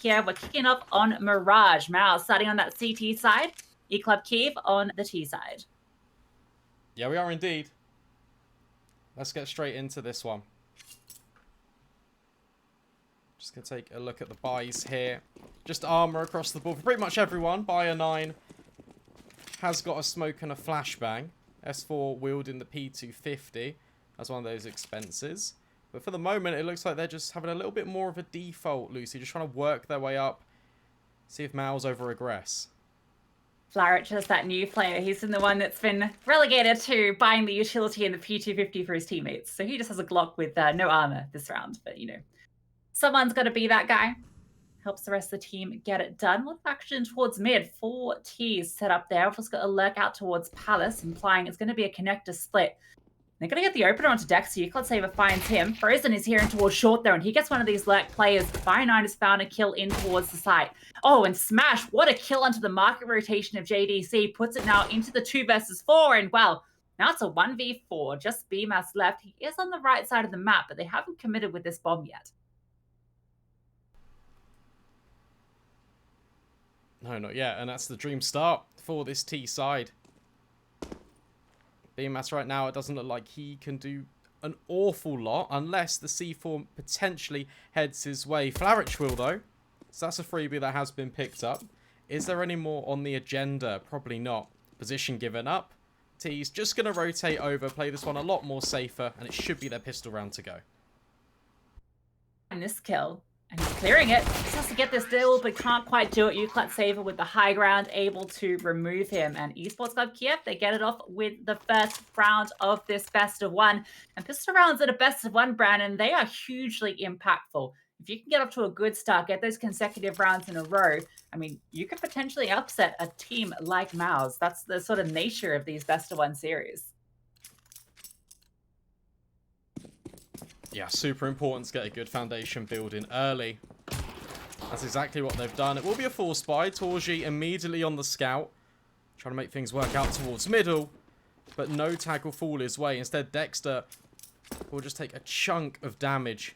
Kyiv, we're kicking off on Mirage. MOUZ starting on that CT side. E-Club Kyiv on the T side. Yeah, we are indeed. Let's get straight into this one. Just going to take a look at the buys here. Just armor across the board for pretty much everyone. Buyer 9 has got a smoke and a flashbang. S4 wielding the P250 as one of those expenses. But for the moment, it looks like they're just having a little bit more of a default, Lucy. Just trying to work their way up. See if MOUZ over-aggress. Flaric is that new player. He's been the one that's been relegated to buying the utility in the P250 for his teammates. So he just has a Glock with no armor this round. But, you know, someone's got to be that guy. Helps the rest of the team get it done. Look action towards mid. 4 T's set up there. We've just got a lurk out towards Palace, implying it's going to be a connector split. They're going to get the opener onto Dexter. Cloud Saver finds him. Frozen is here in towards short though, and he gets one of these lurk players. Fire 9 has found a kill in towards the site. Oh, and Smash, what a kill onto the market rotation of JDC. Puts it now into the 2 versus 4, and well, now it's a 1v4. Just BMAS left. He is on the right side of the map, but they haven't committed with this bomb yet. No, not yet. And that's the dream start for this T side. BMAS right now, it doesn't look like he can do an awful lot unless the C4 potentially heads his way. Flaric will, though. So that's a freebie that has been picked up. Is there any more on the agenda? Probably not. Position given up. T's just going to rotate over, play this one a lot more safer, and it should be their pistol round to go. And this kill. And he's clearing it. Just has to get this deal, but can't quite do it. Cloud Saver with the high ground, able to remove him. And Esports Club Kyiv, they get it off with the first round of this best of 1. And pistol rounds at a best of 1, Brandon, they are hugely impactful. If you can get off to a good start, get those consecutive rounds in a row, I mean, you could potentially upset a team like MOUZ. That's the sort of nature of these best of 1 series. Yeah, super important to get a good foundation building early. That's exactly what they've done. It will be a force buy. Torji immediately on the scout. Trying to make things work out towards middle. But no tag will fall his way. Instead, Dexter will just take a chunk of damage.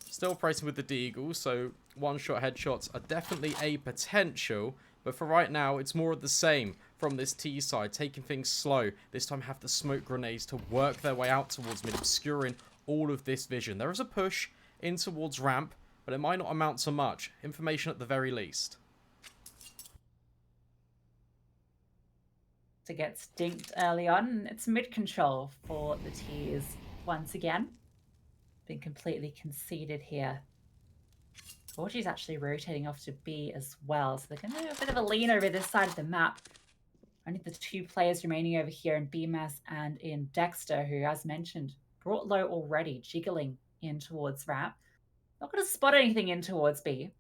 Still operating with the Deagle, so one-shot headshots are definitely a potential. But for right now, it's more of the same from this T side. Taking things slow. This time have the smoke grenades to work their way out towards mid, obscuring all of this vision. There is a push in towards ramp, but it might not amount to much. Information at the very least. To get stinked early on, it's mid control for the T's once again. Been completely conceded here. Torji's actually rotating off to B as well, so they're going to do a bit of a lean over this side of the map. Only the 2 players remaining over here in BMAS and in Dexter, who, as mentioned, brought low already, jiggling in towards ramp. Not going to spot anything in towards B.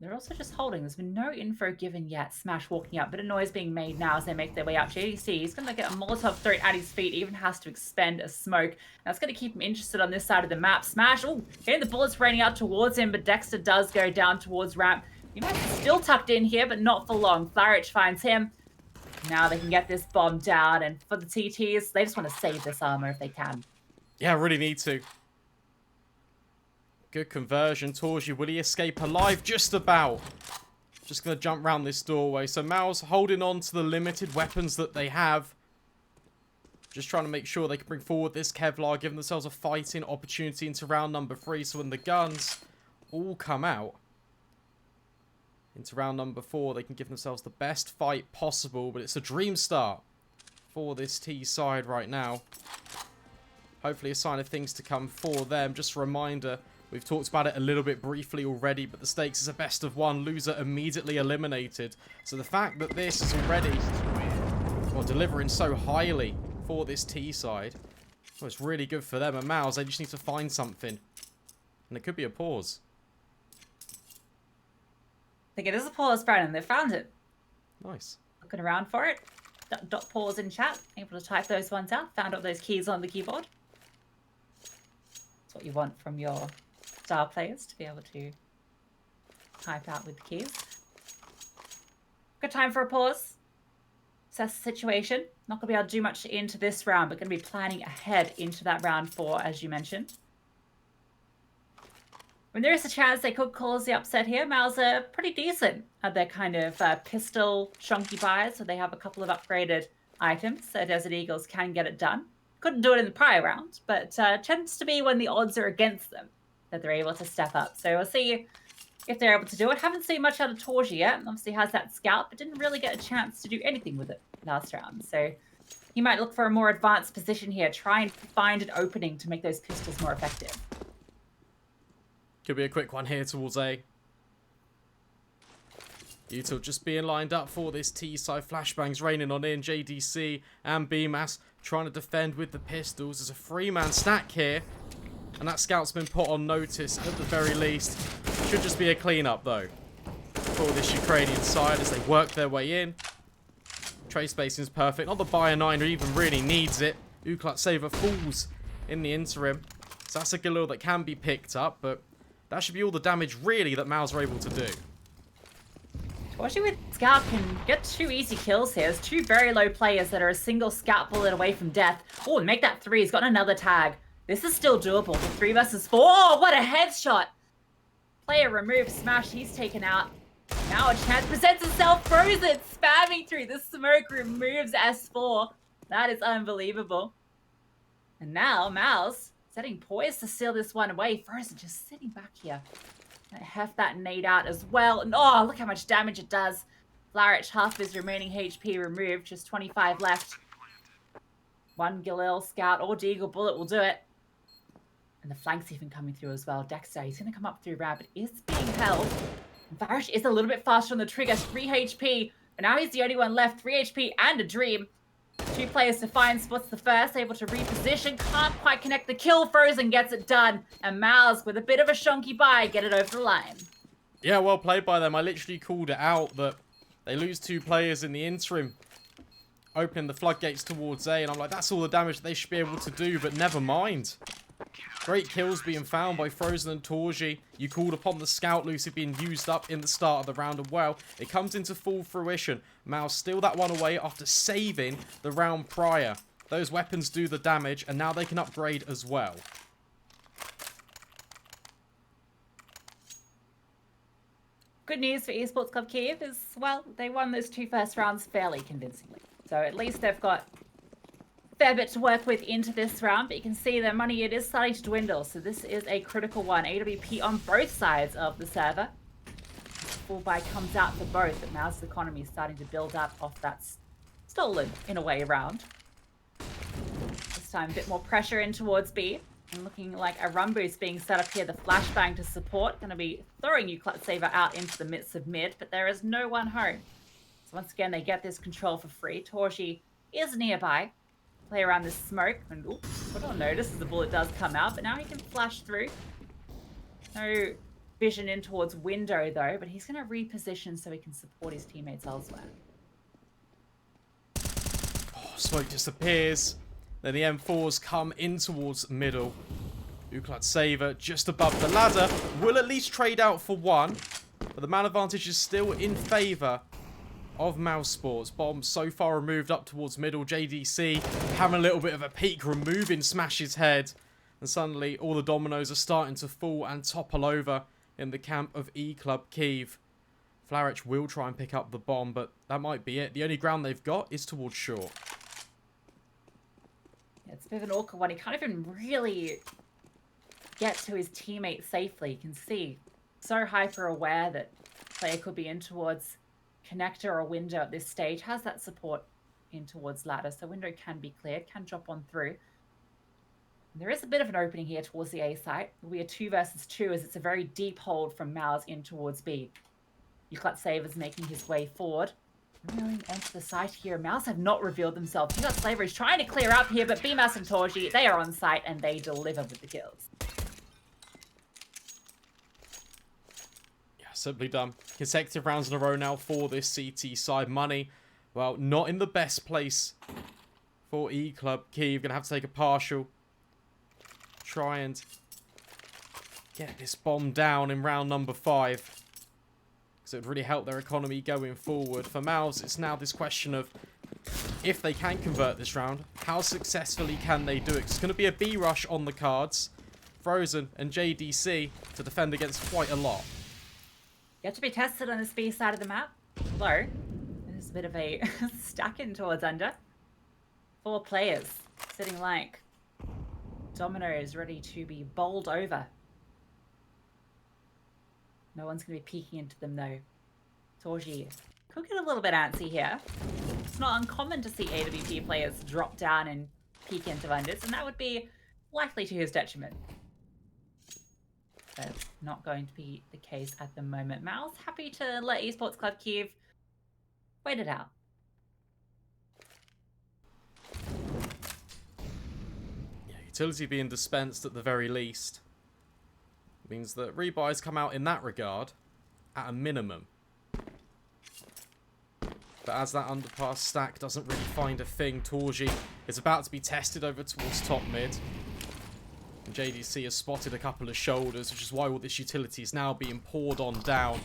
They're also just holding. There's been no info given yet. Smash walking up. Bit of noise being made now as they make their way up. JDC, he's going to get a Molotov thrown at his feet. Even has to expend a smoke. That's going to keep him interested on this side of the map. Smash, oh, getting the bullets raining out towards him, but Dexter does go down towards ramp. He might be still tucked in here, but not for long. Flaric finds him. Now they can get this bomb down, and for the TTs, they just want to save this armor if they can. Yeah, really need to. Good conversion. Torji, will he escape alive? Just about. Just going to jump around this doorway. So MOUZ holding on to the limited weapons that they have. Just trying to make sure they can bring forward this Kevlar, giving themselves a fighting opportunity into round number 3. So when the guns all come out into round number 4, they can give themselves the best fight possible. But it's a dream start for this T side right now. Hopefully a sign of things to come for them. Just a reminder, we've talked about it a little bit briefly already, but the stakes is a best of 1. Loser immediately eliminated. So the fact that this is already delivering so highly for this T side, well, it's really good for them. And MOUZ, they just need to find something. And it could be a pause. I think it is a pause, Brandon. They found it. Nice. Looking around for it. Dot pause in chat. Able to type those ones out. Found out those keys on the keyboard. That's what you want from your star players, to be able to type out with the keys. Good time for a pause. Assess the situation. Not going to be able to do much into this round, but going to be planning ahead into that round 4, as you mentioned. When there is a chance they could cause the upset here, MOUZ are pretty decent at their kind of pistol shonky buys, so they have a couple of upgraded items, so Desert Eagles can get it done. Couldn't do it in the prior round, but tends to be when the odds are against them that they're able to step up. So we'll see if they're able to do it. Haven't seen much out of Torji yet. Obviously has that scout, but didn't really get a chance to do anything with it last round. So he might look for a more advanced position here, try and find an opening to make those pistols more effective. Could be a quick one here towards A. Util just being lined up for this T-side. Flashbangs raining on in. JDC and BMAS trying to defend with the pistols. There's a 3-man stack here. And that scout's been put on notice at the very least. Should just be a clean-up though for this Ukrainian side as they work their way in. Trade spacing is perfect. Not the Buyer 9 who even really needs it. Uklat Saver falls in the interim. So that's a Galil that can be picked up, but that should be all the damage really that MOUZ are able to do. Torji with Scout can get 2 easy kills here. There's 2 very low players that are a single Scout bullet away from death. Oh, and make that 3. He's got another tag. This is still doable for 3 versus 4. Oh, what a headshot! Player removed, smashed, he's taken out. Now a chance presents itself. Frozen, spamming through the smoke, removes S4. That is unbelievable. And now MOUZ setting poised to seal this one away. Frozen just sitting back here. Heft that nade out as well. And oh, look how much damage it does. Flarich, half his remaining HP removed. Just 25 left. 1 Galil, Scout, or Deagle Bullet will do it. And the flank's even coming through as well. Dexter, he's going to come up through Rabbit. Is being held. Flarich is a little bit faster on the trigger. 3 HP. But now he's the only one left. 3 HP and a dream. 2 players to find spots the first, able to reposition, can't quite connect the kill. Frozen gets it done, and MOUZ with a bit of a shonky buy get it over the line. Yeah, well played by them. I literally called it out that they lose 2 players in the interim, opening the floodgates towards A, and I'm like, that's all the damage they should be able to do, but never mind. Great kills being found by Frozen and Torji. You called upon the Scout Lucy being used up in the start of the round, and well, it comes into full fruition. MOUZ steal that one away after saving the round prior. Those weapons do the damage, and now they can upgrade as well. Good news for Esports Club Kyiv is, well, they won those 2 first rounds fairly convincingly. So at least they've got fair bit to work with into this round, but you can see their money, it is starting to dwindle, so this is a critical one. AWP on both sides of the server. Full buy comes out for both, but MOUZ's economy is starting to build up off that stolen, in a way, round. This time, a bit more pressure in towards B, and looking like a run boost being set up here. The flashbang to support, going to be throwing Uklat Saver out into the midst of mid, but there is no one home. So once again, they get this control for free. Torji is nearby. Play around this smoke, and oops, put on notice as the bullet does come out, but now he can flash through. No vision in towards window though, but he's going to reposition so he can support his teammates elsewhere. Oh, smoke disappears. Then the M4s come in towards middle. Uklat Saver just above the ladder. Will at least trade out for 1, but the man advantage is still in favour of MOUZ Sports. Bomb so far removed up towards middle. JDC having a little bit of a peek, removing Smash's head. And suddenly all the dominoes are starting to fall and topple over in the camp of E Club Kyiv. Flarich will try and pick up the bomb, but that might be it. The only ground they've got is towards short. Yeah, it's a bit of an awkward one. He can't even really get to his teammate safely. You can see, so hyper aware that player could be in towards connector or window at this stage. Has that support in towards ladder, so window can be cleared, can drop on through. There is a bit of an opening here towards the A site. It'll be a 2 versus 2 as it's a very deep hold from MOUZ in towards B. Uklat Saver's making his way forward. Reeling onto the site here. MOUZ have not revealed themselves. Uklat Saver is trying to clear up here, but BMAS and Torji, they are on site and they deliver with the kills. Simply done. Consecutive rounds in a row now for this CT side. Money, well, not in the best place for E Club Kyiv. Gonna have to take a partial. Try and get this bomb down in round number 5. Because it would really help their economy going forward. For MOUZ, it's now this question of if they can convert this round, how successfully can they do it? 'Cause it's going to be a B rush on the cards. Frozen and JDC to defend against quite a lot. You have to be tested on this B side of the map. Low. There's a bit of a stack in towards under. 4 players sitting like dominoes ready to be bowled over. No one's going to be peeking into them though. Torji could get a little bit antsy here. It's not uncommon to see AWP players drop down and peek into unders, and that would be likely to his detriment. That's not going to be the case at the moment. MOUZ happy to let Esports Club Kyiv wait it out. Yeah, utility being dispensed at the very least means that rebuys come out in that regard at a minimum. But as that underpass stack doesn't really find a thing, Torji is about to be tested over towards top mid. And JDC has spotted a couple of shoulders, which is why all this utility is now being poured on down.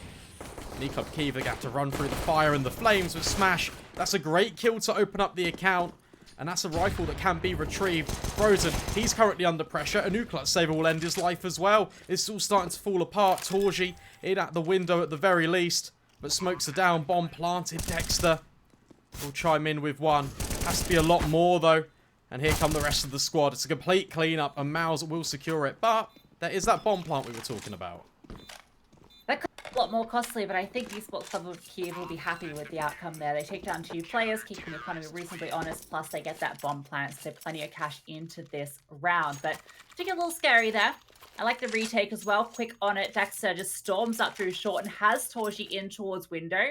And Club Kyiv are going to have to run through the fire and the flames with Smash. That's a great kill to open up the account. And that's a rifle that can be retrieved. Frozen, he's currently under pressure. A new clutch saver will end his life as well. It's all starting to fall apart. Torji in at the window at the very least. But smokes are down. Bomb planted. Dexter will chime in with one. Has to be a lot more though. And here come the rest of the squad. It's a complete cleanup and MOUZ will secure it. But there is that bomb plant we were talking about. That could be a lot more costly, but I think Esports Club of Kyiv will be happy with the outcome there. They take down 2 players, keeping the economy reasonably honest, plus they get that bomb plant, so plenty of cash into this round. But to get a little scary there. I like the retake as well. Quick on it. Dexter just storms up through short and has Torji in towards window,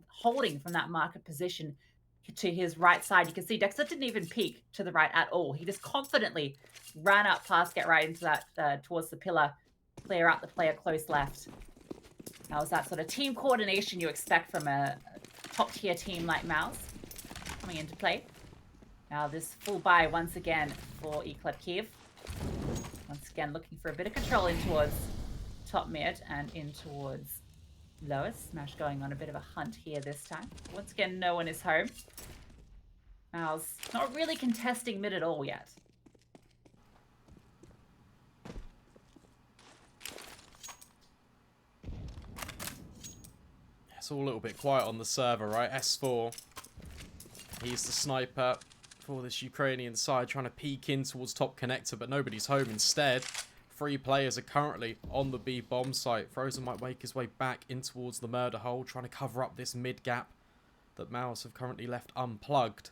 holding from that market position to his right side. You can see Dexter didn't even peek to the right at all. He just confidently ran up past, get right into that, towards the pillar, clear out the player close left. That was that sort of team coordination you expect from a top-tier team like MOUZ coming into play. Now this full buy once again for Club Kyiv. Once again looking for a bit of control in towards top mid and in towards lowest. Smash going on a bit of a hunt here this time. Once again, no one is home. MOUZ not really contesting mid at all yet. It's all a little bit quiet on the server, right? S4. He's the sniper for this Ukrainian side, trying to peek in towards top connector, but nobody's home instead. 3 players are currently on the B bomb site. Frozen might make his way back in towards the murder hole, trying to cover up this mid gap that MOUZ have currently left unplugged.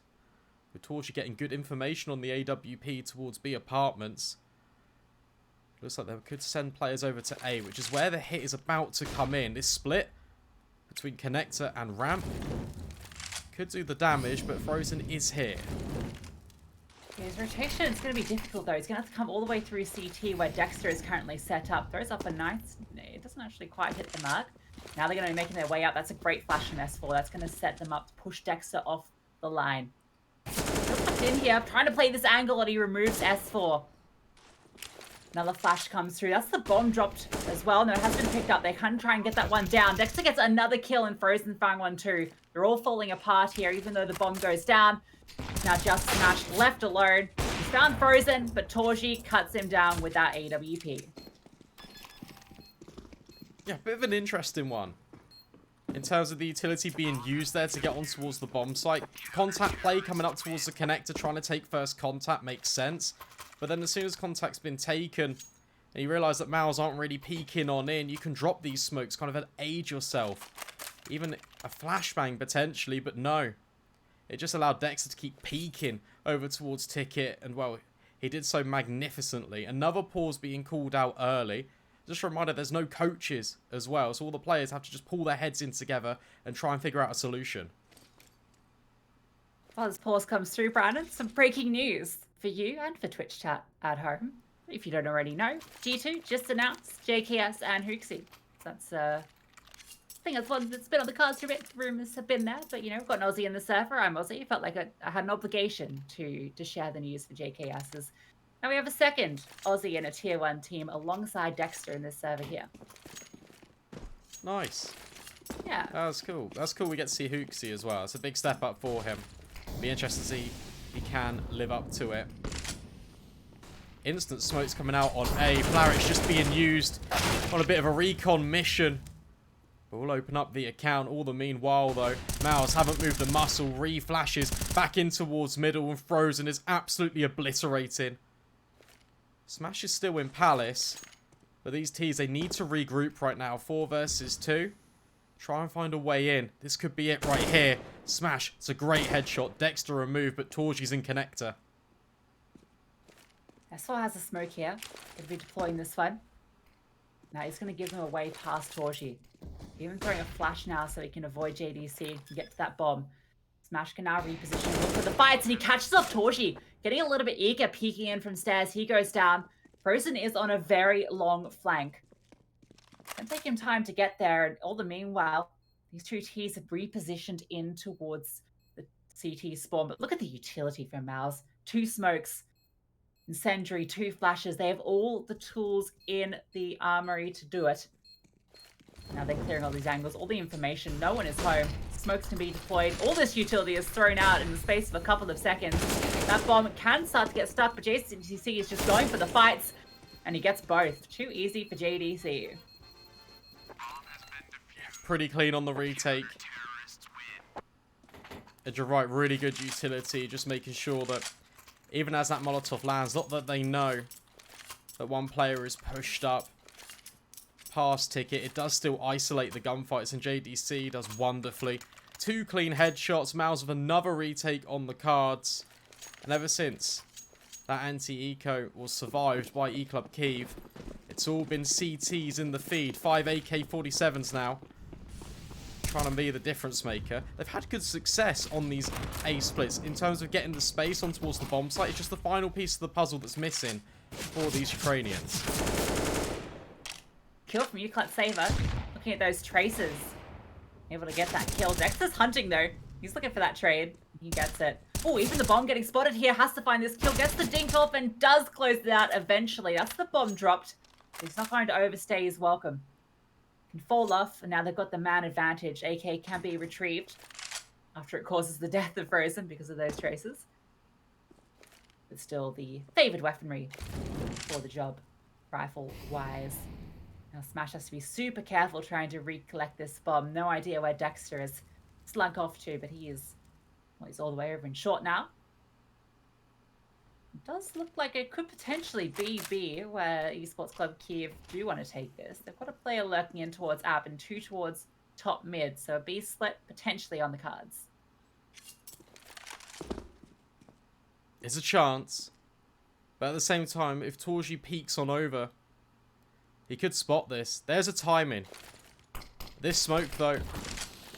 With Torji getting good information on the AWP towards B apartments. Looks like they could send players over to A, which is where the hit is about to come in. This split between connector and ramp could do the damage, but Frozen is here. Yeah, his rotation is going to be difficult though. He's going to have to come all the way through CT where Dexter is currently set up. Throws up a nice... It doesn't actually quite hit the mark. Now they're going to be making their way up. That's a great flash from S4. That's going to set them up to push Dexter off the line. In here, trying to play this angle, and he removes S4. Another flash comes through. That's the bomb dropped as well. No, it has been picked up. They can try and get that one down. Dexter gets another kill and Frozen found one too. They're all falling apart here, even though the bomb goes down. Now just Smash left alone. He's found Frozen, but Torji cuts him down with that AWP. Yeah, bit of an interesting one. In terms of the utility being used there to get on towards the bomb site. Contact play coming up towards the connector, trying to take first contact makes sense. But then as soon as contact's been taken, and you realise that MOUZ aren't really peeking on in, you can drop these smokes, kind of aid yourself. Even a flashbang potentially, but no. It just allowed Dexter to keep peeking over towards Ticket, and well, he did so magnificently. Another pause being called out early. Just a reminder, there's no coaches as well, so all the players have to just pull their heads in together and try and figure out a solution. While this pause comes through, Brandon, some breaking news for you and for Twitch chat at home. If you don't already know, G2 just announced JKS and Hooksy. That's I think that's one that's been on the cards for a bit. Rumors have been there, but you know, we've got an Aussie in the server. I'm Aussie. Felt like I had an obligation to share the news for JKSs. Now we have a second Aussie in a tier 1 team alongside Dexter in this server here. Nice. Yeah. That's cool. That's cool we get to see Hooksy as well. It's a big step up for him. Be interested to see if he can live up to it. Instant smokes coming out on A. Flarich just being used on a bit of a recon mission. But we'll open up the account. All the meanwhile, though, MOUZ haven't moved a muscle. Re-flashes back in towards middle, and Frozen is absolutely obliterating. Smash is still in Palace. But these T's, they need to regroup right now. 4 versus 2. Try and find a way in. This could be it right here. Smash. It's a great headshot. Dexter removed, but Torgy's in connector. S4 has a smoke here. Going to be deploying this one. Now he's going to give him a way past Torgy. Even throwing a flash now so he can avoid JDC and get to that bomb. Smash can now reposition, look for the fights, and he catches up Torgy. Getting a little bit eager, peeking in from stairs. He goes down. Frozen is on a very long flank. It's going to take him time to get there. And all the meanwhile, these two T's have repositioned in towards the CT spawn. But look at the utility from MOUZ. 2 smokes. Incendiary, 2 flashes. They have all the tools in the armory to do it. Now they're clearing all these angles, all the information. No one is home. Smokes can be deployed. All this utility is thrown out in the space of a couple of seconds. That bomb can start to get stuck, but JDC is just going for the fights. And he gets both. Too easy for JDC. Pretty clean on the retake. And you're right, really good utility. Just making sure that even as that Molotov lands, not that they know that one player is pushed up. Pass ticket. It does still isolate the gunfights, and JDC does wonderfully. 2 clean headshots. MOUZ with another retake on the cards. And ever since that anti-eco was survived by E-Club Kyiv, it's all been CTs in the feed. 5 AK-47s now. Trying to be the difference maker. They've had good success on these A splits in terms of getting the space on towards the bomb site. It's just the final piece of the puzzle that's missing for these Ukrainians. Kill from Euclid Saver. Looking at those traces. Able to get that kill. Dexter's hunting though. He's looking for that trade. He gets it. Oh, even the bomb getting spotted here. Has to find this kill. Gets the dink off and does close it out eventually. That's the bomb dropped. He's not going to overstay his welcome. Can fall off, and now they've got the man advantage. AK can be retrieved after it causes the death of Frozen because of those traces. But still the favoured weaponry for the job, rifle-wise. Now Smash has to be super careful trying to recollect this bomb. No idea where Dexter has slunk off to, but he is, well, he's all the way over in short now. It does look like it could potentially be B, where Esports Club Kyiv do want to take this. They've got a player lurking in towards app and 2 towards top mid, so a B split potentially on the cards. There's a chance, but at the same time, if Torgy peeks on over, he could spot this. There's a timing. This smoke, though,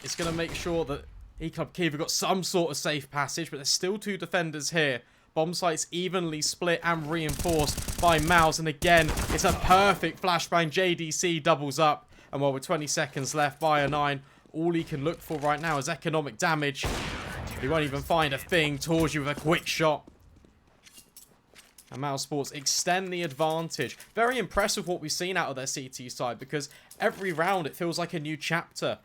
is going to make sure that E-Club Kyiv have got some sort of safe passage, but there's still 2 defenders here. Bomb sites evenly split and reinforced by MOUZ, and again, it's a perfect flashbang. JDC doubles up, and while with 20 seconds left, by a 9, all he can look for right now is economic damage. He won't even find a thing. Torgy with a quick shot. And MOUZ Sports extend the advantage. Very impressed with what we've seen out of their CT side, because every round it feels like a new chapter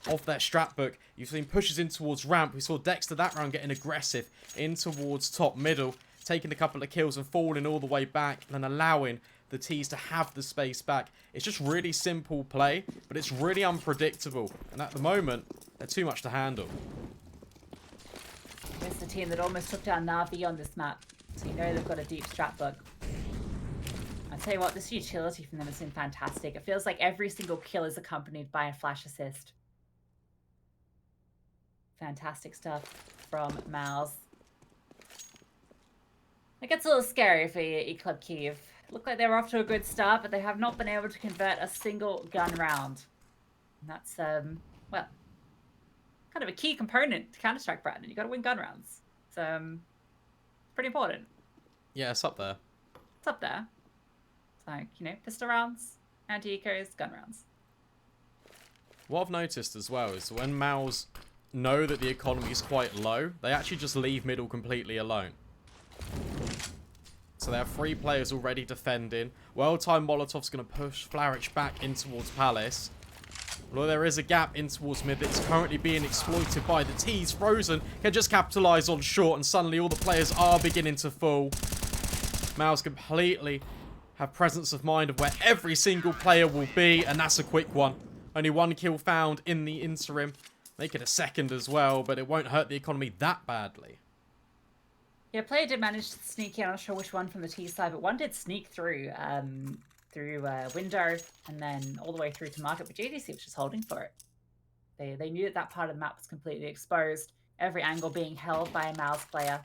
of their strat book. You've seen pushes in towards ramp. We saw Dexter that round getting aggressive in towards top middle, taking a couple of kills and falling all the way back, and then allowing the T's to have the space back. It's just really simple play, but it's really unpredictable. And at the moment, they're too much to handle. It's the team that almost took down Na'Vi on this map. So you know they've got a deep strat book. I'll tell you what, this utility from them has been fantastic. It feels like every single kill is accompanied by a flash assist. Fantastic stuff from MOUZ. It gets a little scary for E-Club Kyiv. Looked like they were off to a good start, but they have not been able to convert a single gun round. And that's, well, kind of a key component to Counter-Strike, Brandon. You've got to win gun rounds. It's pretty important. Yeah, it's up there. It's up there. It's like, you know, pistol rounds, anti-ecos, gun rounds. What I've noticed as well is when MOUZ know that the economy is quite low, they actually just leave middle completely alone. So they have 3 players already defending. Well-timed Molotov's going to push Flarich back in towards Palace. Although there is a gap in towards mid that's currently being exploited by the T's. Frozen can just capitalise on short, and suddenly all the players are beginning to fall. MOUZ completely have presence of mind of where every single player will be, and that's a quick one. Only 1 kill found in the interim. Make it a second as well, but it won't hurt the economy that badly. Yeah, player did manage to sneak in. I'm not sure which one from the T side, but one did sneak through window and then all the way through to market. But JDC was just holding for it. They knew that that part of the map was completely exposed. Every angle being held by a MOUZ player.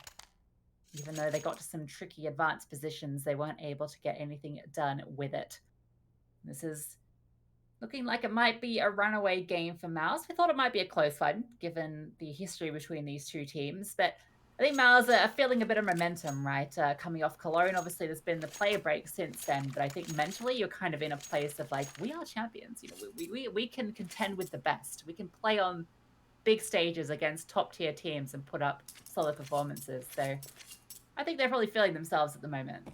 Even though they got to some tricky advanced positions, they weren't able to get anything done with it. This is looking like it might be a runaway game for MOUZ. We thought it might be a close one, given the history between these two teams. But I think MOUZ are feeling a bit of momentum, right? Coming off Cologne, obviously there's been the player break since then. But I think mentally you're kind of in a place of like, we are champions. You know, we can contend with the best. We can play on big stages against top tier teams and put up solid performances. So I think they're probably feeling themselves at the moment.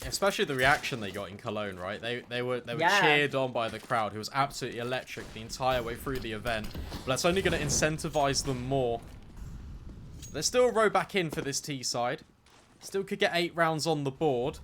Especially the reaction they got in Cologne, right? They were cheered on by the crowd, who was absolutely electric the entire way through the event. But that's only going to incentivize them more. There's still a row back in for this T side. Still could get 8 rounds on the board.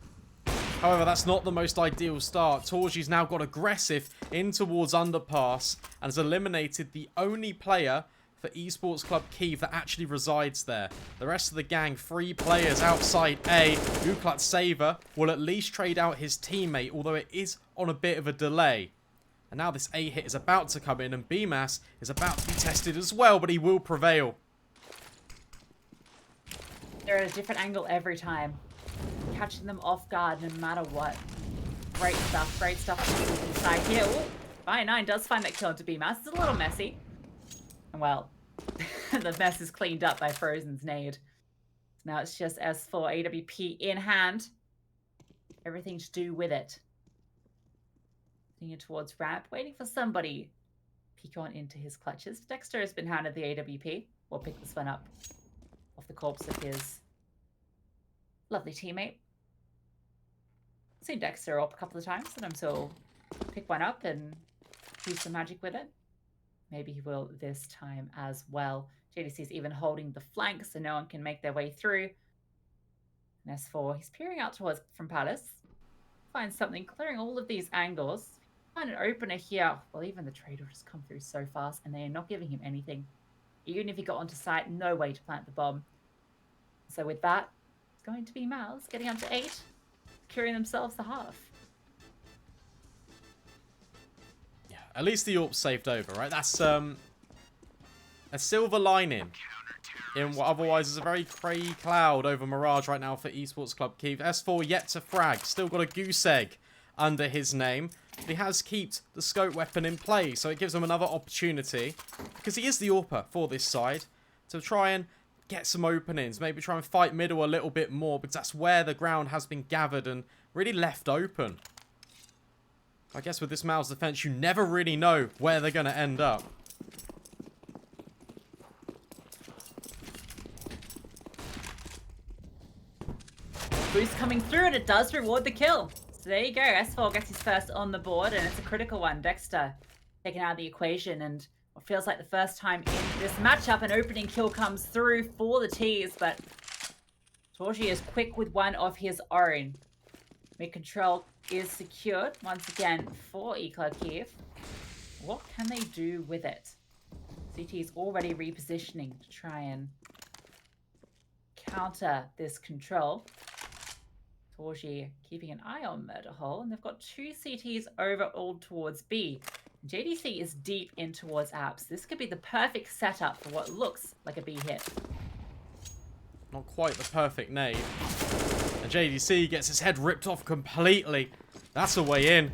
However, that's not the most ideal start. Torgy's now got aggressive in towards underpass and has eliminated the only player for Esports Club Kyiv that actually resides there. The rest of the gang, 3 players outside A. Uklat Saver will at least trade out his teammate, although it is on a bit of a delay. And now this A hit is about to come in, and BMAS is about to be tested as well, but he will prevail. They're at a different angle every time. Catching them off guard no matter what. Great stuff inside here. Ooh, Fire9 does find that kill into BMAS. It's a little messy. Well, the mess is cleaned up by Frozen's nade. Now it's just S4 AWP in hand. Everything to do with it. Thinking towards ramp, waiting for somebody to peek on into his clutches. Dexter has been handed the AWP. We'll pick this one up off the corpse of his lovely teammate. Seen Dexter up a couple of times, and I'm so pick one up and do some magic with it. Maybe he will this time as well. JDC is even holding the flank so no one can make their way through. And S4, he's peering out towards from Palace. Finds something, clearing all of these angles. Find an opener here. Well, even the trader has come through so fast and they are not giving him anything. Even if he got onto site, no way to plant the bomb. So with that, it's going to be MOUZ getting up to 8, securing themselves the half. At least the AWP's saved over, right? That's a silver lining in what otherwise is a very grey cloud over Mirage right now for Esports Club Kyiv. S4 yet to frag. Still got a goose egg under his name. But he has kept the scope weapon in play, so it gives him another opportunity, because he is the AWPer for this side, to try and get some openings. Maybe try and fight middle a little bit more, because that's where the ground has been gathered and really left open. I guess with this MOUZ defense, you never really know where they're going to end up. Boost coming through, and it does reward the kill. So there you go. S4 gets his first on the board, and it's a critical one. Dexter taken out of the equation, and what feels like the first time in this matchup, an opening kill comes through for the T's, but Torgy is quick with one of his own. Mid control is secured once again for eClub Kyiv. What can they do with it? CT is already repositioning to try and counter this control. Torgy keeping an eye on Murder Hole, and they've got 2 CTs over all towards B. JDC is deep in towards apps. This could be the perfect setup for what looks like a B hit. Not quite the perfect nade. And JDC gets his head ripped off completely. That's a way in.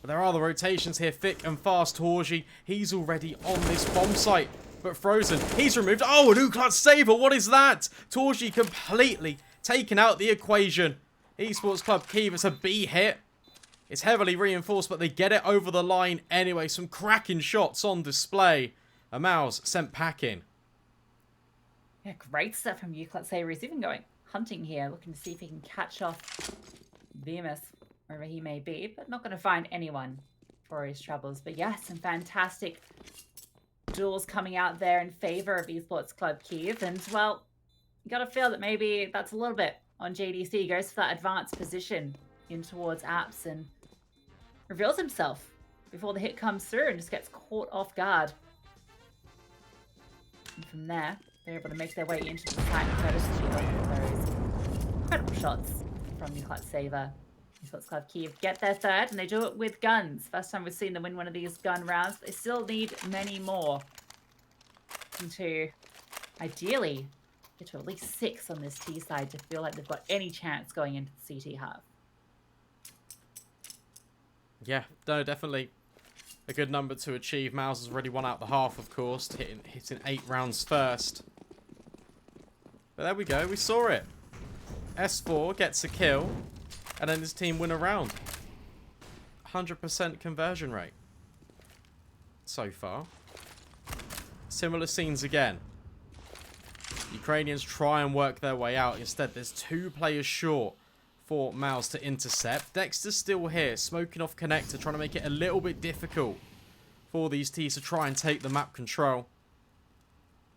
But there are the rotations here, thick and fast. Torgy, he's already on this bomb site. But Frozen, he's removed. Oh, an Uklat Saver, what is that? Torgy completely taken out the equation. Esports Club Kyiv, it's a B hit. It's heavily reinforced, but they get it over the line anyway. Some cracking shots on display. A MOUZ sent packing. Yeah, great stuff from Uklat Saver. He's even going hunting here, looking to see if he can catch off BMAS wherever he may be, but not going to find anyone for his troubles. But yeah, some fantastic duels coming out there in favor of Esports Club Kyiv. And well, you got to feel that maybe that's a little bit on JDC. Goes for that advanced position in towards Apps and reveals himself before the hit comes through and just gets caught off guard. And from there, they're able to make their way into the site courtesy of those incredible shots from Qualifier. Esports Club Kyiv get their third, and they do it with guns. First time we've seen them win one of these gun rounds. They still need many more to ideally get to at least 6 on this T side to feel like they've got any chance going into the CT half. Yeah, no, definitely a good number to achieve. MOUZ has already won out the half, of course, hitting 8 rounds first. But there we go, we saw it. S4 gets a kill, and then his team win a round. 100% conversion rate so far. Similar scenes again. Ukrainians try and work their way out. Instead, there's 2 players short for MOUZ to intercept. Dexter's still here, smoking off connector, trying to make it a little bit difficult for these teams to try and take the map control.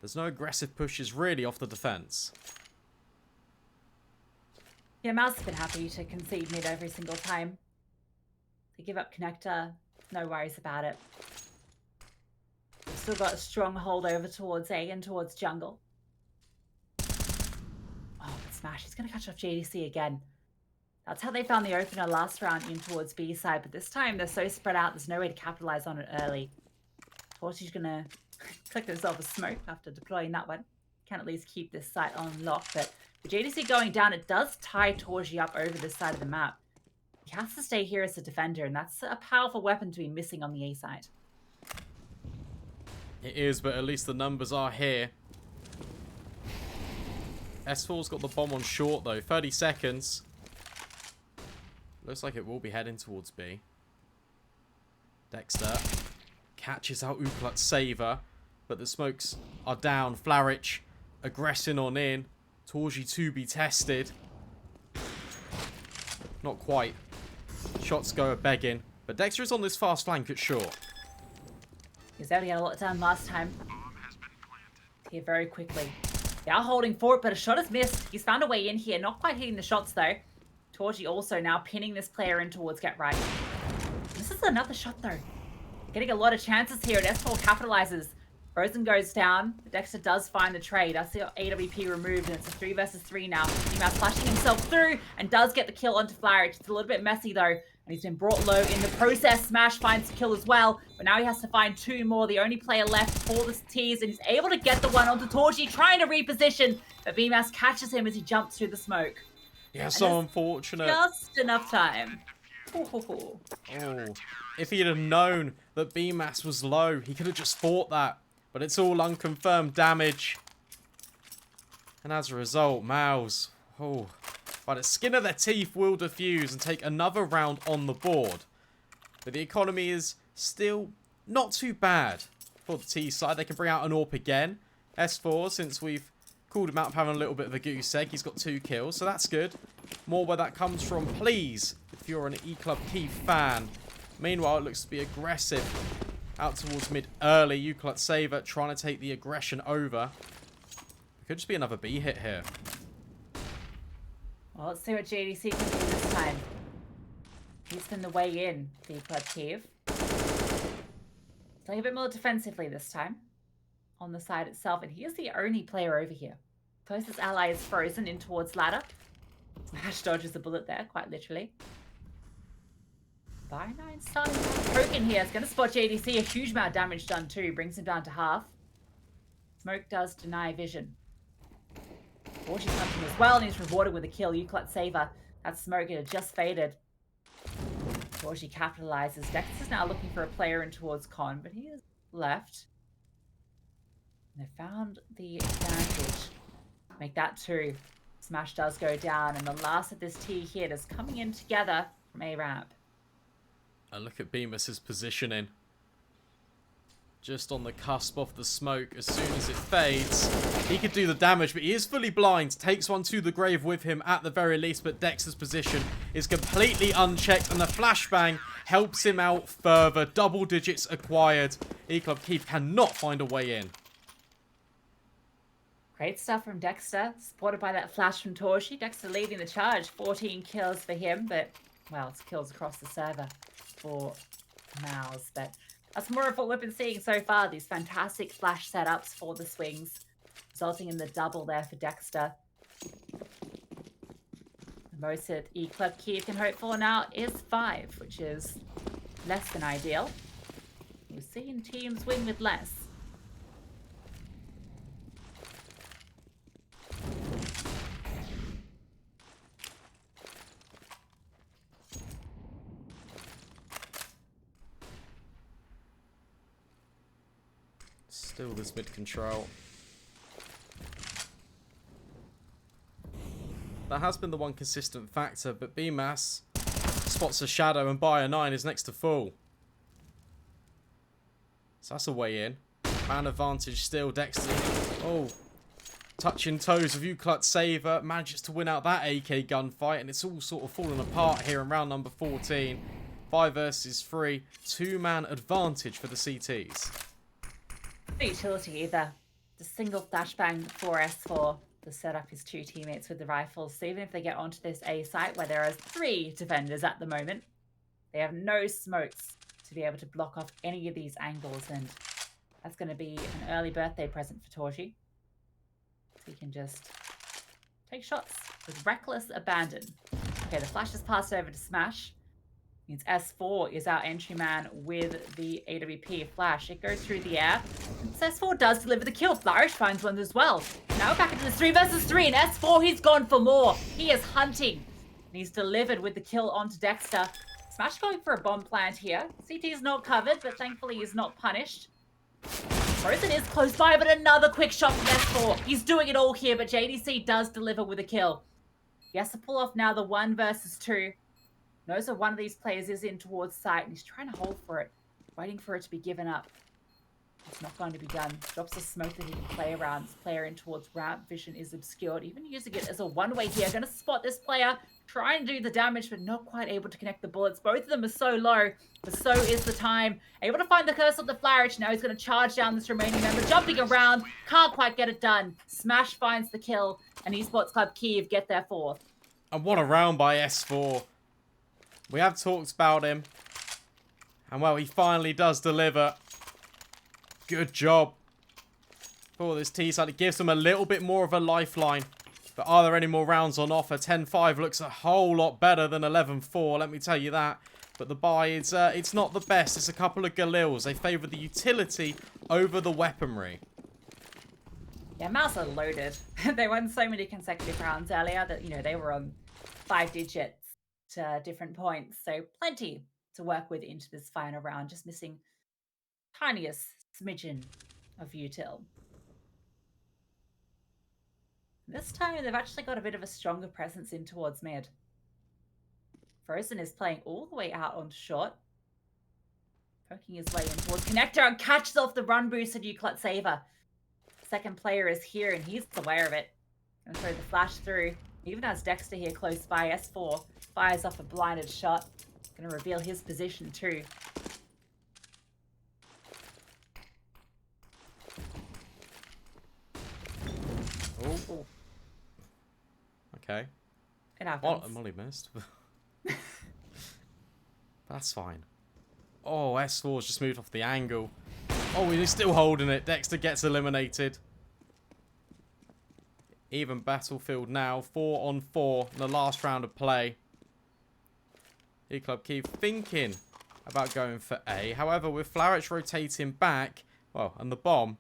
There's no aggressive pushes really off the defense. Yeah, MOUZ has been happy to concede mid every single time. They give up connector, no worries about it. Still got a strong hold over towards A and towards jungle. Oh, but Smash, he's going to catch off JDC again. That's how they found the opener last round in towards B side, but this time they're so spread out, there's no way to capitalize on it early. Torchy's going to click himself a smoke after deploying that one. Can at least keep this site on lock, but the JDC going down, it does tie Torchy up over this side of the map. He has to stay here as a defender, and that's a powerful weapon to be missing on the A side. It is, but at least the numbers are here. S4's got the bomb on short, though. 30 seconds. Looks like it will be heading towards B. Dexter catches out Qualifier, but the smokes are down. Flaric aggressing on in. Torchy to be tested. Not quite. Shots go begging. But Dexter is on this fast flank at short. He's already had a lot done last time. Here very quickly. They are holding for it, but a shot is missed. He's found a way in here. Not quite hitting the shots, though. Torchy also now pinning this player in towards get right. This is another shot, though. Getting a lot of chances here, and S4 capitalizes. Frozen goes down. Dexter does find the trade. That's the AWP removed, and it's a 3 versus 3 now. MOUZ flashing himself through and does get the kill onto Flaric. It's a little bit messy, though, and he's been brought low in the process. Smash finds the kill as well, but now he has to find 2 more. The only player left for the tees, and he's able to get the one onto Torchy, trying to reposition, but MOUZ catches him as he jumps through the smoke. Yeah, and so unfortunate. Just enough time. Oh, if he'd have known that BMAS was low, he could have just fought that. But it's all unconfirmed damage. And as a result, MOUZ, by the skin of their teeth, will defuse and take another round on the board. But the economy is still not too bad for the T side. They can bring out an AWP again. S4, since we've called him out for having a little bit of a goose egg, he's got 2 kills, so that's good. More where that comes from, please, if you're an E-Club Kyiv fan. Meanwhile, it looks to be aggressive out towards mid early. Qualifier trying to take the aggression over. It could just be another B hit here. Well, let's see what JDC can do this time. He's been the way in, the Club Kyiv. Playing a bit more defensively this time on the side itself, and he is the only player over here. Closest ally is Frozen in towards ladder. Smash dodges a bullet there, quite literally. By 9 starting poking here. It's going to spot JDC. A huge amount of damage done too. Brings him down to half. Smoke does deny vision. Torchy's hunting as well, and he's rewarded with a kill. Qualifier. That smoke had just faded. Torchy capitalizes. Dexter's now looking for a player in towards Con, but he is left. And they found the advantage. Make that 2. Smash does go down, and the last of this T hit is coming in together from A ramp. And look at Bemis's positioning. Just on the cusp of the smoke. As soon as it fades, he could do the damage, but he is fully blind. Takes one to the grave with him at the very least, but Dexter's position is completely unchecked, and the flashbang helps him out further. Double digits acquired. E-Club Kyiv cannot find a way in. Great stuff from Dexter, supported by that flash from Torshi. Dexter leading the charge, 14 kills for him, but, well, it's kills across the server for MOUZ. But that's more of what we've been seeing so far, these fantastic flash setups for the swings, resulting in the double there for Dexter. The most that Kyiv can hope for now is 5, which is less than ideal. We've seen teams win with less. Still this mid control. That has been the one consistent factor, but BMAS spots a shadow and by a 9 is next to full. So that's a way in. Man advantage still. Dexter. Oh. Touching toes of Uklut Saver. Manages to win out that AK gunfight. And it's all sort of falling apart here in round number 14. 5 versus 3. 2-man advantage for the CTs. No utility either. The single flashbang for S4 to set up his 2 teammates with the rifles. So even if they get onto this A site where there are 3 defenders at the moment, they have no smokes to be able to block off any of these angles, and that's going to be an early birthday present for Torshi. So he can just take shots with reckless abandon. Okay, the flash is passed over to Smash. Means S4 is our entry man with the AWP flash. It goes through the air. And S4 does deliver the kill. Flourish finds one as well. Now we're back into this 3 versus 3, and S4, he's gone for more. He is hunting. And he's delivered with the kill onto Dexter. Smash going for a bomb plant here. CT is not covered, but thankfully he's not punished. Frozen is close by, but another quick shot from S4. He's doing it all here, but JDC does deliver with a kill. He has to pull off now the 1 versus 2. Knows that one of these players is in towards site, and he's trying to hold for it, waiting for it to be given up. It's not going to be done. Drops a smoke that he can play around. This player in towards ramp. Vision is obscured. Even using it as a one-way here. Going to spot this player. Try and do the damage, but not quite able to connect the bullets. Both of them are so low, but so is the time. Able to find the curse of the Flourish. Now he's going to charge down this remaining member. Jumping around. Can't quite get it done. Smash finds the kill, and Esports Club Kyiv get their 4th. And what a round by S4. We have talked about him. And, well, he finally does deliver. Good job for this T side. It gives them a little bit more of a lifeline. But are there any more rounds on offer? 10-5 looks a whole lot better than 11-4, let me tell you that. But the buy, it's not the best. It's a couple of Galils. They favour the utility over the weaponry. Yeah, MOUZ are loaded. They won so many consecutive rounds earlier that, you know, they were on 5 digits to different points. So plenty to work with into this final round. Just missing tiniest smidgen of util. This time they've actually got a bit of a stronger presence in towards mid. Frozen is playing all the way out on short. Poking his way in towards connector and catches off the run boost of Uklut Saver. Second player is here and he's aware of it. Gonna throw the flash through. Even as Dexter here close by, S4 fires off a blinded shot. Gonna reveal his position too. Oh. Okay. It happens. Oh, Molly missed. That's fine. Oh, S4's just moved off the angle. Oh, he's still holding it. Dexter gets eliminated. Even battlefield now. 4-on-4 in the last round of play. E-Club Kyiv thinking about going for A. However, with Flourish rotating back, well, and the bomb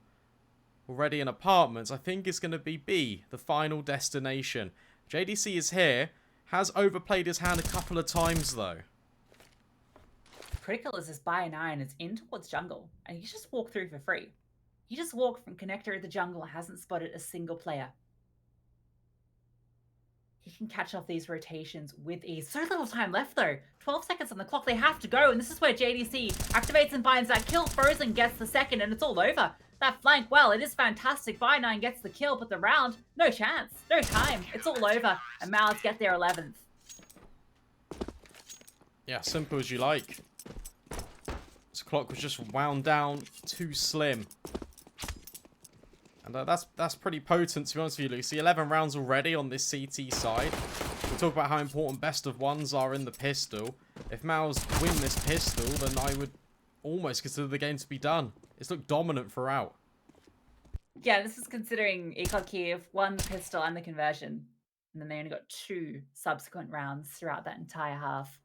already in apartments, I think it's going to be B, the final destination. JDC is here. Has overplayed his hand a couple of times, though. Critical is this buy 9. It's in towards jungle. And he just walked through for free. He just walked from connector to the jungle and hasn't spotted a single player. He can catch off these rotations with ease. So little time left, though. 12 seconds on the clock. They have to go. And this is where JDC activates and finds that kill. Frozen gets the second, and it's all over. That flank, well, it is fantastic. Buy 9 gets the kill, but the round, no chance. No time. It's all over. And MOUZ get their 11th. Yeah, simple as you like. This clock was just wound down too slim. And that's pretty potent, to be honest with you, Lucy. 11 rounds already on this CT side. We talk about how important best of ones are in the pistol. If MOUZ win this pistol, then I would almost consider the game to be done. It's looked dominant throughout. Yeah, this is considering Kyiv won the pistol and the conversion. And then they only got 2 subsequent rounds throughout that entire half.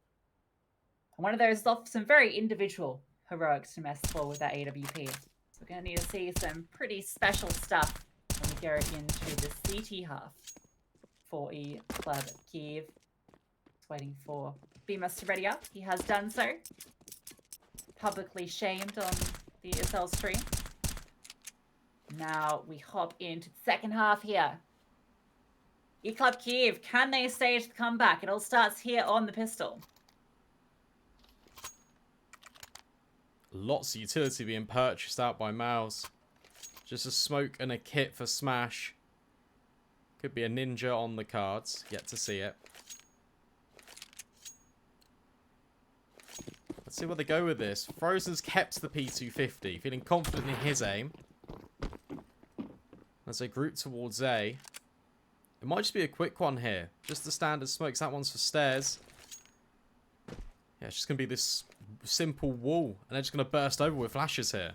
And one of those is off some very individual heroics from S4 with that AWP. So we're going to need to see some pretty special stuff when we go into the CT half for Club Kyiv. Just waiting for BMUS to ready up. He has done so. Publicly shamed on the ESL stream. Now we hop into the second half here. Club Kyiv, can they stage the comeback? It all starts here on the pistol. Lots of utility being purchased out by MOUZ. Just a smoke and a kit for Smash. Could be a ninja on the cards. Yet to see it. Let's see where they go with this. Frozen's kept the P250, feeling confident in his aim. As they group towards A. It might just be a quick one here. Just the standard smokes. That one's for stairs. Yeah, it's just going to be this simple wall. And they're just going to burst over with flashes here.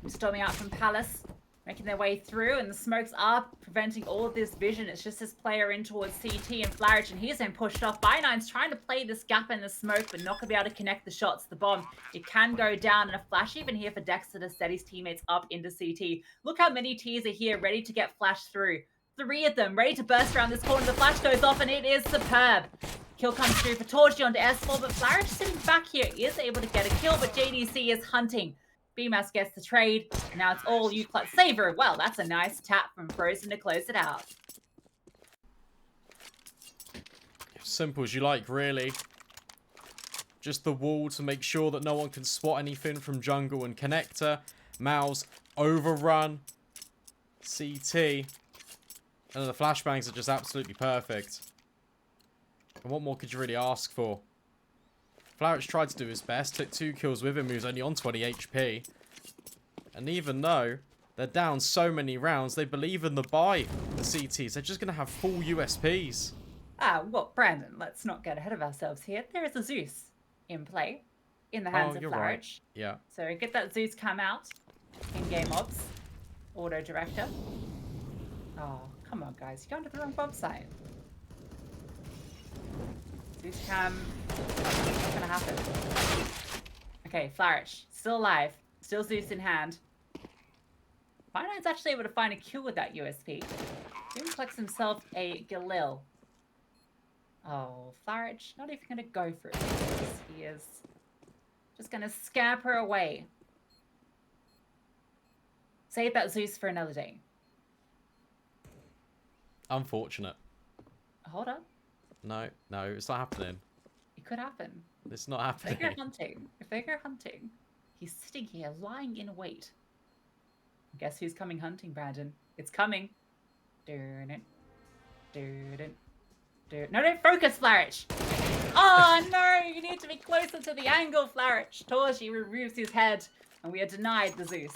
Storming out from Palace. Making their way through. And the smokes are preventing all of this vision. It's just this player in towards CT and Flarage. And he's been pushed off. By9's trying to play this gap in the smoke. But not going to be able to connect the shots. The bomb. It can go down. And a flash even here for Dexter to set his teammates up into CT. Look how many Ts are here ready to get flashed through. 3 of them ready to burst around this corner. The flash goes off and it is superb. Kill comes through for Torchy onto S4, but Flarage sitting back here is able to get a kill, but JDC is hunting. BMUS gets the trade. And now it's all UCLUB Saver. Well, that's a nice tap from Frozen to close it out. Simple as you like, really. Just the wall to make sure that no one can spot anything from jungle and connector. MOUZ overrun. CT. And the flashbangs are just absolutely perfect. And what more could you really ask for? Flarage tried to do his best, took 2 kills with him, he was only on 20 HP. And even though they're down so many rounds, they believe in the buy, the CTs. They're just going to have full USPs. Well, Brandon, let's not get ahead of ourselves here. There is a Zeus in play, in the hands of Flarage. Right. Yeah. So get that Zeus come out, in-game ops, auto director. Oh, come on, guys. You're going to the wrong bomb site. Zeus cam. What's going to happen? Okay, Flarage. Still alive. Still Zeus in hand. By9's actually able to find a kill with that USP. Even collects himself a Galil. Oh, Flarage. Not even going to go for it. He is just going to scamper away. Save that Zeus for another day. Unfortunate. Hold on. No, it's not happening. It could happen. It's not happening. If they go hunting, he's sitting here lying in wait. Guess who's coming hunting, Brandon? It's coming. No, focus, Flarage. Oh no, you need to be closer to the angle, Flarage. Torchy removes his head, and we are denied the Zeus.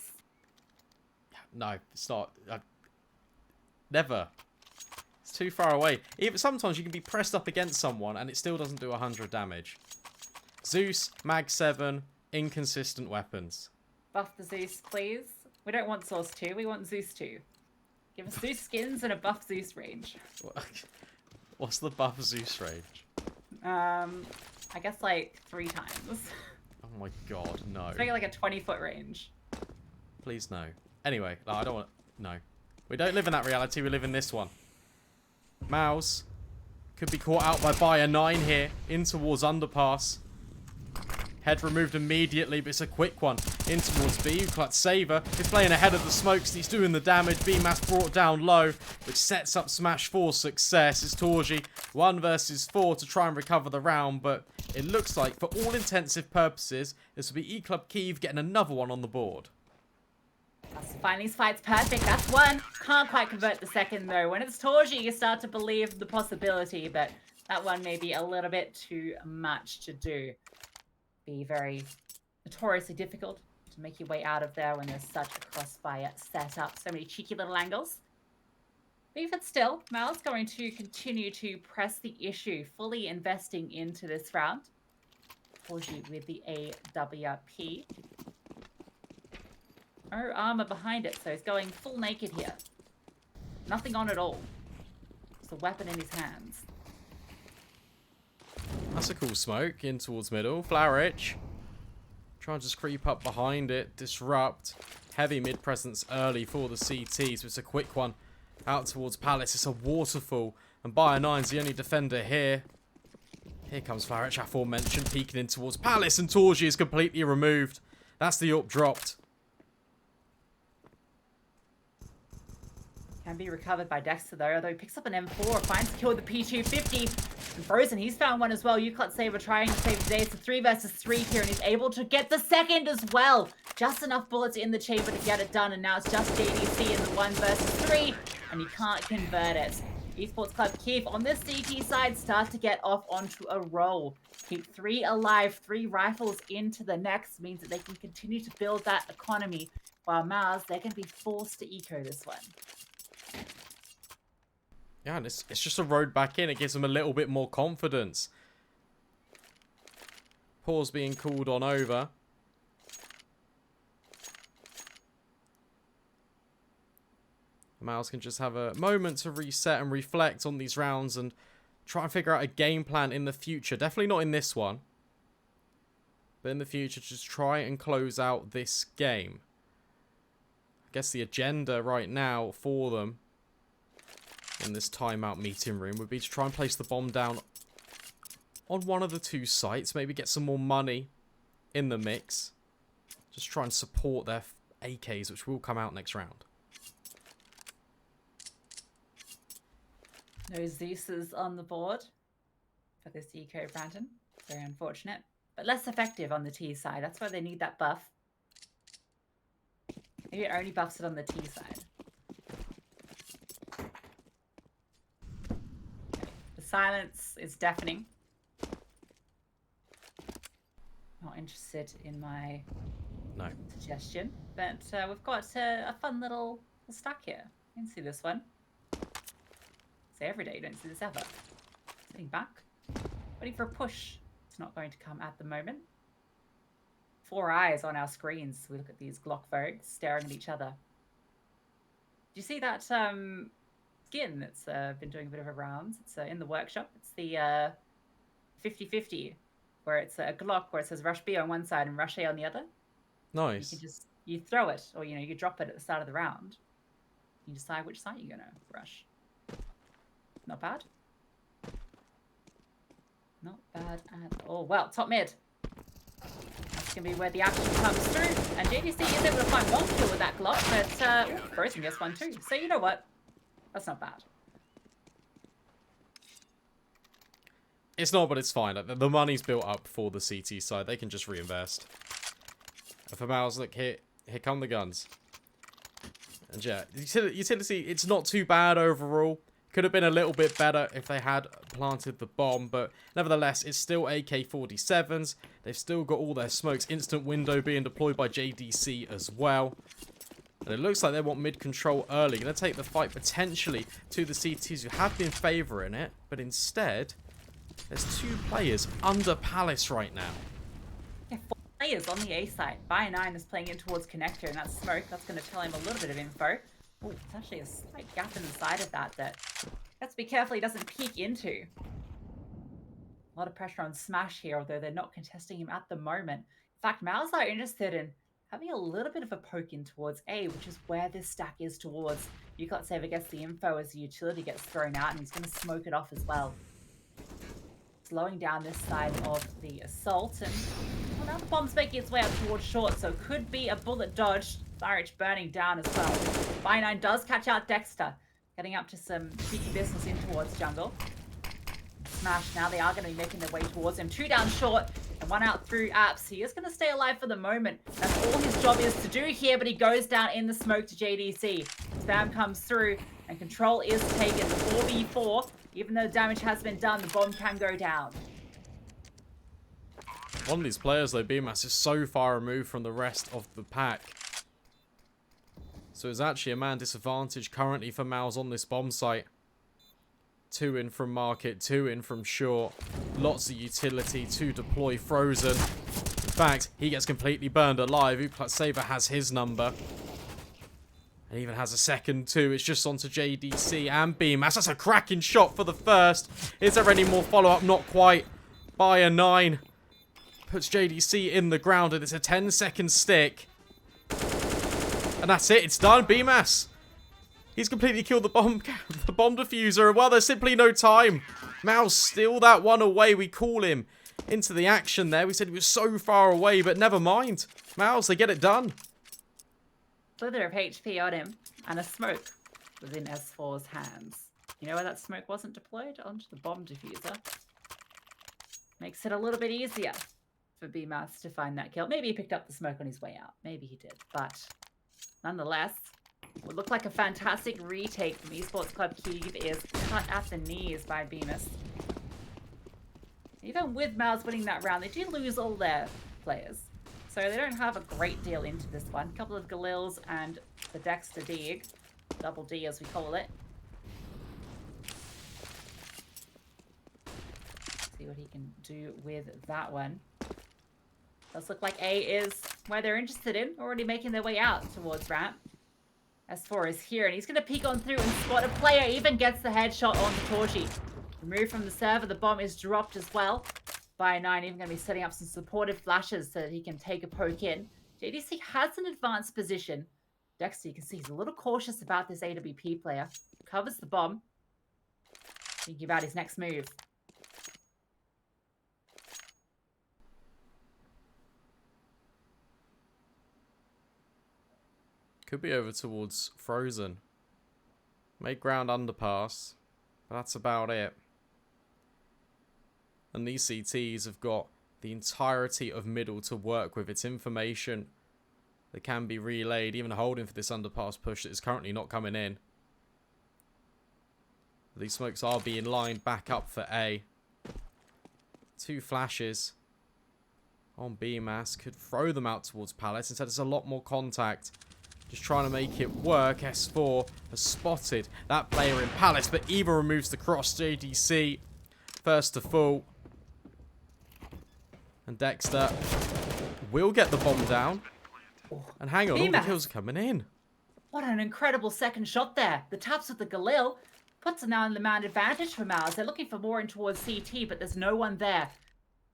No, it's not. Never. It's too far away. Even sometimes you can be pressed up against someone and it still doesn't do 100 damage. Zeus, Mag 7, inconsistent weapons. Buff the Zeus, please. We don't want Source 2, we want Zeus 2. Give us Zeus skins and a buff Zeus range. What's the buff Zeus range? I guess like 3 times. Oh my god, no. It's maybe like a 20-foot range. Please no. Anyway, no, I don't want to... No. We don't live in that reality, we live in this one. MOUZ could be caught out by a 9 here, in towards underpass. Head removed immediately, but it's a quick one. In towards B, UCLUB Saver is playing ahead of the smokes, he's doing the damage. BMUS brought down low, which sets up Smash for success. It's Torgy, 1 versus 4 to try and recover the round, but it looks like, for all intensive purposes, this will be Club Kyiv getting another one on the board. Finally, this fight's perfect. That's 1. Can't quite convert the second, though. When it's Torgy, you start to believe the possibility, but that one may be a little bit too much to do. Be very notoriously difficult to make your way out of there when there's such a crossfire set up. So many cheeky little angles. But even still, MOUZ going to continue to press the issue, fully investing into this round. Porgy with the AWP. No armor behind it, so he's going full naked here. Nothing on at all. Just a weapon in his hands. That's a cool smoke in towards middle. Flourish. Try and just creep up behind it. Disrupt. Heavy mid presence early for the CT, so it's a quick one. Out towards Palace. It's a waterfall. And Bio9's the only defender here. Here comes Flourish, aforementioned, peeking in towards Palace, and Torji is completely removed. That's the up dropped. Can be recovered by Dexter though, although he picks up an M4, finds the kill with the P250. And Frozen, he's found one as well. Uclot Saber trying to save the day. It's a 3 versus 3 here, and he's able to get the second as well. Just enough bullets in the chamber to get it done, and now it's just JDC in the 1 versus 3, and he can't convert it. Esports Club Kyiv on this CT side start to get off onto a roll. Keep 3 alive, 3 rifles into the next means that they can continue to build that economy, while MOUZ, they're going to be forced to eco this one. Yeah, and it's just a road back in. It gives them a little bit more confidence. Pause being called on over. MOUZ can just have a moment to reset and reflect on these rounds and try and figure out a game plan in the future. Definitely not in this one. But in the future, just try and close out this game. I guess the agenda right now for them in this timeout meeting room would be to try and place the bomb down on one of the 2 sites. Maybe get some more money in the mix. Just try and support their AKs, which will come out next round. No Zeus's on the board for this eco, Brandon. Very unfortunate. But less effective on the T side. That's why they need that buff. Maybe it only buffs it on the T side. Okay. The silence is deafening. Not interested in my suggestion. But we've got a fun little stack here. You can see this one. Say every day, you don't see this ever. Sitting back, waiting for a push. It's not going to come at the moment. 4 eyes on our screens. We look at these Glock Vogues staring at each other. Do you see that skin that's been doing a bit of a rounds? It's in the workshop. It's the 50-50, where it's a Glock where it says Rush B on one side and Rush A on the other. Nice. You throw it, or you drop it at the start of the round. You decide which side you're gonna rush. Not bad. Not bad at all. Well, top mid. That's going to be where the action comes through. And JDC is able to find 1 kill with that Glock, but Frozen gets 1 too. So you know what? That's not bad. It's not, but it's fine. The money's built up for the CT side. They can just reinvest. And for MOUZ, look, here come the guns. And yeah, utility, it's not too bad overall. Could have been a little bit better if they had planted the bomb, but nevertheless, it's still AK-47s. They've still got all their smokes. Instant window being deployed by JDC as well. And it looks like they want mid-control early. Going to take the fight potentially to the CTs who have been favouring it, but instead, there's 2 players under Palace right now. Yeah, 4 players on the A side. Bio9 is playing in towards Connector, and that's smoke. That's going to tell him a little bit of info. Oh, it's actually a slight gap in the side of that has to be careful he doesn't peek into. A lot of pressure on Smash here, although they're not contesting him at the moment. In fact, MOUZ are interested in having a little bit of a poke in towards A, which is where this stack is towards. Uclot Saber gets the info as the utility gets thrown out, and he's going to smoke it off as well. Slowing down this side of the assault, and well, now the bomb's making its way up towards short, so could be a bullet dodge. Mirage burning down as well. Bio9 does catch out Dexter, getting up to some cheeky business in towards jungle. Smash, now they are going to be making their way towards him. 2 down short and 1 out through apps. He is going to stay alive for the moment. That's all his job is to do here, but he goes down in the smoke to JDC. Spam comes through and control is taken. The 4v4, even though damage has been done, the bomb can go down. One of these players, though, BMAS, is so far removed from the rest of the pack. So it's actually a man disadvantage currently for MOUZ on this bomb site. 2 in from market, 2 in from short. Lots of utility to deploy Frozen. In fact, he gets completely burned alive. Saber has his number. And even has a second too. It's just onto JDC and BMAS. That's a cracking shot for the first. Is there any more follow-up? Not quite. By a 9. Puts JDC in the ground, and it's a 10-second stick. And that's it. It's done. BMAS. He's completely killed the bomb diffuser. Well, there's simply no time. MOUZ still that one away. We call him into the action there. We said he was so far away, but never mind. MOUZ, they get it done. Slither of HP on him, and a smoke was in S4's hands. You know where that smoke wasn't deployed? Onto the bomb diffuser. Makes it a little bit easier for BMAS to find that kill. Maybe he picked up the smoke on his way out. Maybe he did. But nonetheless, what looked like a fantastic retake from Esports Club Kyiv is cut at the knees by BMAS. Even with MOUZ winning that round, they do lose all their players. So they don't have a great deal into this one. A couple of Galils and the Dexter Dig. Double D as we call it. See what he can do with that one. Does look like A is where they're interested in. Already making their way out towards ramp. S4 is here and he's going to peek on through and spot a player. Even gets the headshot on the Torchy. Removed from the server. The bomb is dropped as well. By 9, even going to be setting up some supportive flashes so that he can take a poke in. JDC has an advanced position. Dexter, you can see he's a little cautious about this AWP player. Covers the bomb. Thinking about his next move. Could be over towards Frozen. Make ground underpass. But that's about it. And these CTs have got the entirety of middle to work with. It's information that can be relayed, even holding for this underpass push that is currently not coming in. These smokes are being lined back up for A. 2 flashes on BMAS. Could throw them out towards Palace. Instead, it's a lot more contact. Just trying to make it work. S4 has spotted that player in Palace, but Eva removes the cross. JDC first to fall. And Dexter will get the bomb down. And hang on, all the kills are coming in. What an incredible second shot there. The taps with the Galil puts it now in the man advantage for MOUZ. They're looking for more in towards CT, but there's no one there.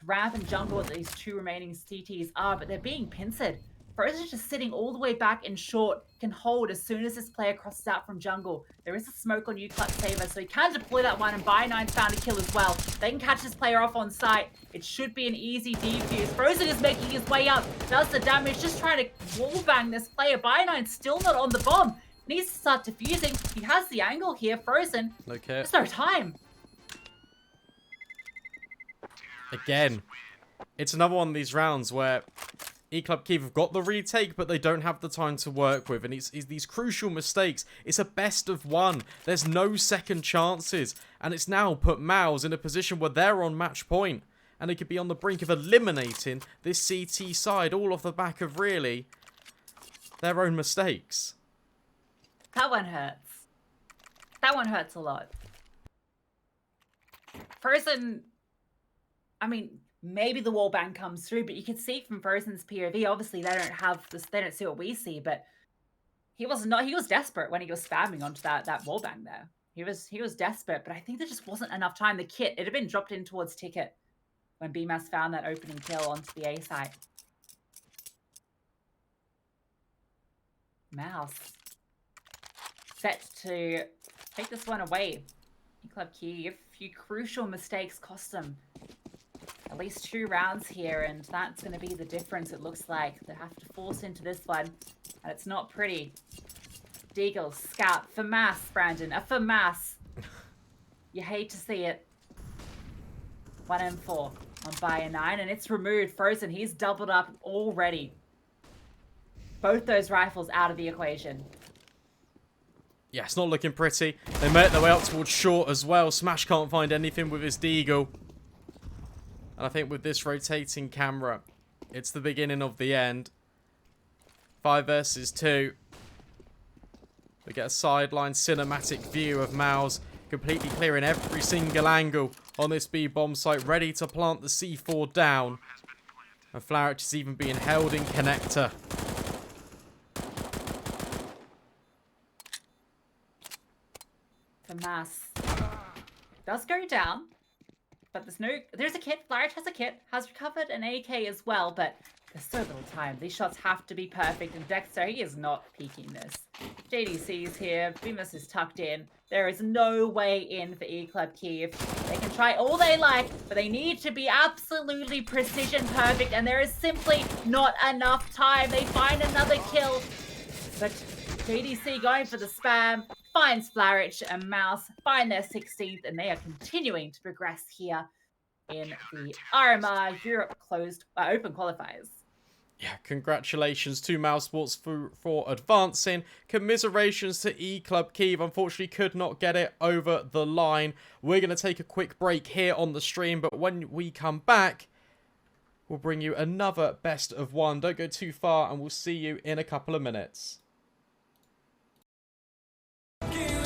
Ramp and jungle what these 2 remaining CTs are, but they're being pincered. Frozen just sitting all the way back in short, can hold as soon as this player crosses out from jungle. There is a smoke on Saber, so he can deploy that one, and By 9 found a kill as well. They can catch this player off on site. It should be an easy defuse. Frozen is making his way up, does the damage, just trying to wallbang this player. By 9 still not on the bomb. Needs to start defusing. He has the angle here, Frozen. Okay. There's no time. Again, it's another one of these rounds where E-Club Kyiv have got the retake, but they don't have the time to work with. And it's these crucial mistakes. It's a best of 1. There's no second chances. And it's now put MOUZ in a position where they're on match point. And they could be on the brink of eliminating this CT side, all off the back of really their own mistakes. That one hurts. That one hurts a lot. Frozen, I mean, maybe the wallbang comes through, but you can see from Frozen's POV, obviously they don't have this, they don't see what we see, but he was desperate when he was spamming onto that wallbang there. He was desperate, but I think there just wasn't enough time. The kit, it had been dropped in towards Ticket when BMAS found that opening kill onto the A site. MOUZ set to take this one away. E-Club Kyiv, a few crucial mistakes cost them at least 2 rounds here, and that's going to be the difference, it looks like. They have to force into this one, and it's not pretty. Deagle, Scout, FAMAS, Brandon, a FAMAS. You hate to see it. 1M4 on By 9, and it's removed. Frozen, he's doubled up already. Both those rifles out of the equation. Yeah, it's not looking pretty. They make their way up towards short as well. Smash can't find anything with his Deagle. And I think with this rotating camera, it's the beginning of the end. 5 versus 2. We get a sideline cinematic view of MOUZ completely clearing every single angle on this B bomb site, ready to plant the C4 down. And Flaric is even being held in connector. The mass does go down, but there's a kit. Flaric has a kit, has recovered an AK as well, but there's so little time. These shots have to be perfect, and Dexter, he is not peeking this. JDC's here, Bemis is tucked in. There is no way in for E-Club Kyiv. They can try all they like, but they need to be absolutely precision perfect, and there is simply not enough time. They find another kill, but JDC going for the spam, finds Flaric, and MOUZ find their 16th, and they are continuing to progress here in the RMR Europe Open qualifiers. Yeah, congratulations to MOUZ Sports for advancing. Commiserations to E-Club Kyiv. Unfortunately, could not get it over the line. We're going to take a quick break here on the stream, but when we come back, we'll bring you another best of one. Don't go too far, and we'll see you in a couple of minutes.